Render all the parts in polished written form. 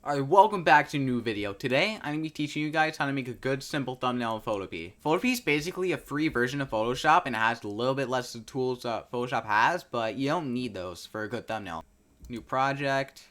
Alright, welcome back to a new video. Today, I'm going to be teaching you guys how to make a good, simple thumbnail in Photopea. Photopea is basically a free version of Photoshop, and it has a little bit less tools Photoshop has, but you don't need those for a good thumbnail. New project,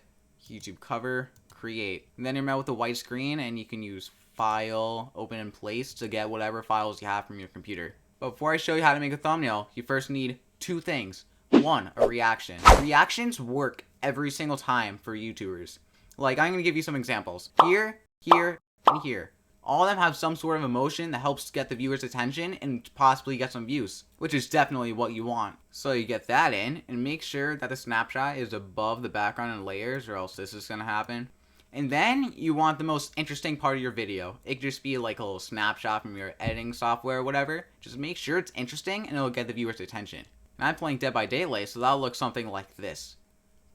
YouTube cover, create. And then you're met with a white screen, and you can use File, Open in Place to get whatever files you have from your computer. But before I show you how to make a thumbnail, you first need two things. One, a reaction. Reactions work every single time for YouTubers. Like, I'm going to give you some examples. Here, here, and here. All of them have some sort of emotion that helps get the viewer's attention and possibly get some views, which is definitely what you want. So you get that in, and make sure that the snapshot is above the background and layers, or else this is going to happen. And then you want the most interesting part of your video. It could just be like a little snapshot from your editing software or whatever. Just make sure it's interesting and it'll get the viewer's attention. And I'm playing Dead by Daylight, so that'll look something like this.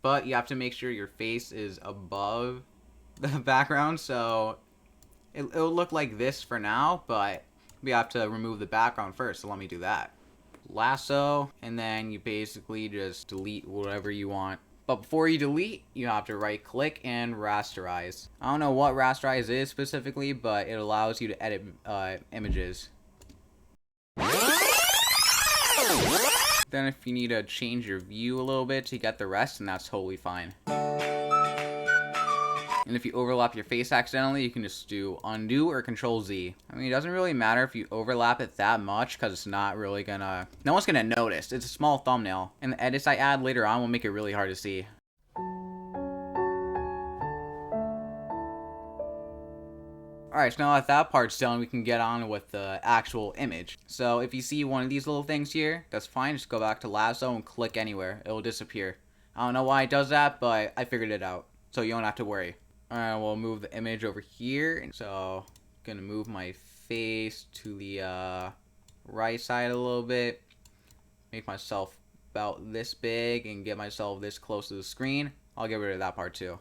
But you have to make sure your face is above the background, so it'll look like this for now, but we have to remove the background first, so let me do that. Lasso, and then you basically just delete whatever you want. But before you delete, you have to right click and rasterize. I don't know what rasterize is specifically, but it allows you to edit images. Then if you need to change your view a little bit to get the rest, then that's totally fine. And if you overlap your face accidentally, you can just do undo or control Z. I mean, it doesn't really matter if you overlap it that much, because it's not really gonna... no one's gonna notice. It's a small thumbnail. And the edits I add later on will make it really hard to see. Alright, so now that that part's done, we can get on with the actual image. So if you see one of these little things here, that's fine. Just go back to lasso and click anywhere. It'll disappear. I don't know why it does that, but I figured it out. So you don't have to worry. Alright, we'll move the image over here. So I'm gonna move my face to the right side a little bit. Make myself about this big and get myself this close to the screen. I'll get rid of that part too.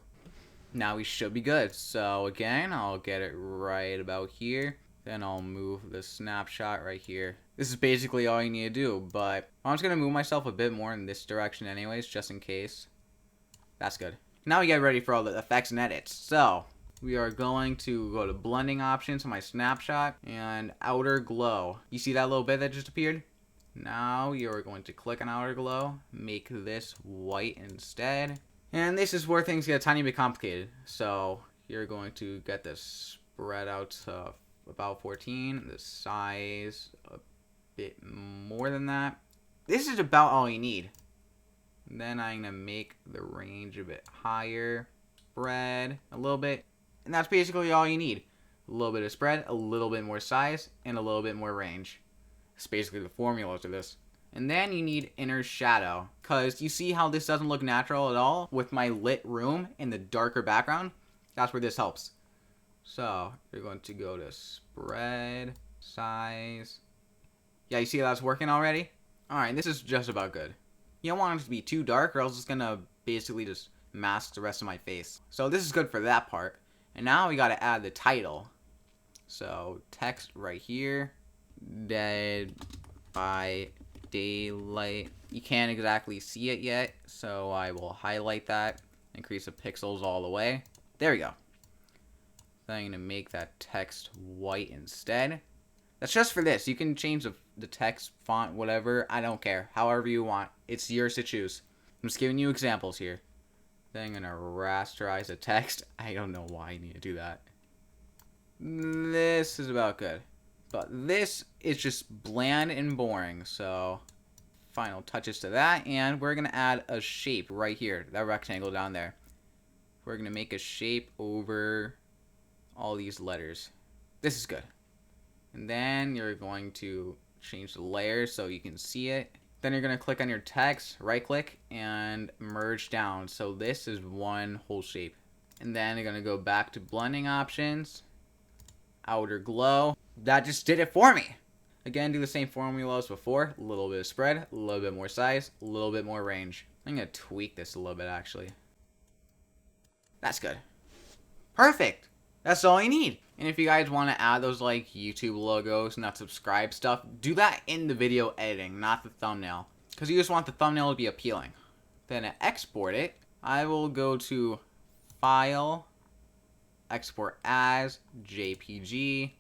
Now we should be good. So again, I'll get it right about here. Then I'll move the snapshot right here. This is basically all you need to do, but I'm just going to move myself a bit more in this direction anyways, just in case. That's good. Now we get ready for all the effects and edits. So we are going to go to blending options on my snapshot and outer glow. You see that little bit that just appeared? Now you're going to click on outer glow, make this white instead. And this is where things get a tiny bit complicated. So you're going to get this spread out to about 14, the size a bit more than that. This is about all you need. Then I'm going to make the range a bit higher, spread a little bit, and that's basically all you need. A little bit of spread, a little bit more size, and a little bit more range. It's basically the formula to this. And then you need inner shadow, because you see how this doesn't look natural at all with my lit room in the darker background? That's where this helps. So you're going to go to spread, size. Yeah, you see how that's working already? Alright, this is just about good. You don't want it to be too dark or else it's going to basically just mask the rest of my face. So this is good for that part. And now we got to add the title. So text right here. Dead by Daylight. You can't exactly see it yet, so I will highlight that, increase the pixels all the way. There we go. Then I'm going to make that text white instead. That's just for this. You can change the text font, whatever. I don't care. However you want. It's yours to choose. I'm just giving you examples here. Then I'm going to rasterize the text. I don't know why I need to do that. This is about good. But this is just bland and boring, so final touches to that, and we're going to add a shape right here, that rectangle down there. We're going to make a shape over all these letters. This is good. And then you're going to change the layer so you can see it. Then you're going to click on your text, right click, and merge down. So this is one whole shape. And then you're going to go back to blending options, outer glow. That just did it for me. Again, do the same formula as before. A little bit of spread, a little bit more size, a little bit more range. I'm going to tweak this a little bit, actually. That's good. Perfect. That's all you need. And if you guys want to add those like YouTube logos and that subscribe stuff, do that in the video editing, not the thumbnail. Because you just want the thumbnail to be appealing. Then to export it, I will go to File, export as JPG.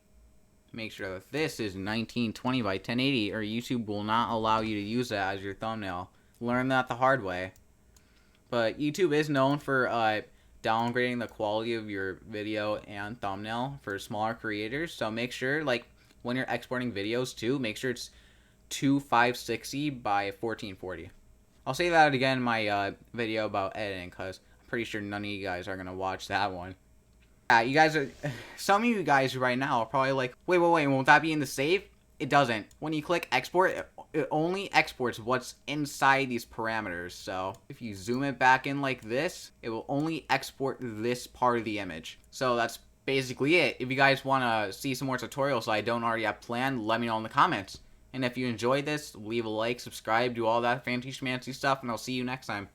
Make sure that this is 1920 by 1080 or YouTube will not allow you to use that as your thumbnail. Learn that the hard way. But YouTube is known for downgrading the quality of your video and thumbnail for smaller creators. So make sure, like, when you're exporting videos too, make sure it's 2560 by 1440. I'll say that again in my video about editing because I'm pretty sure none of you guys are going to watch that one. Yeah, you guys are, some of you guys right now are probably like, wait, won't that be in the save? It doesn't. When you click export, it only exports what's inside these parameters. So if you zoom it back in like this, it will only export this part of the image. So that's basically it. If you guys want to see some more tutorials I don't already have planned, let me know in the comments. And if you enjoyed this, leave a like, subscribe, do all that fancy schmancy stuff, and I'll see you next time.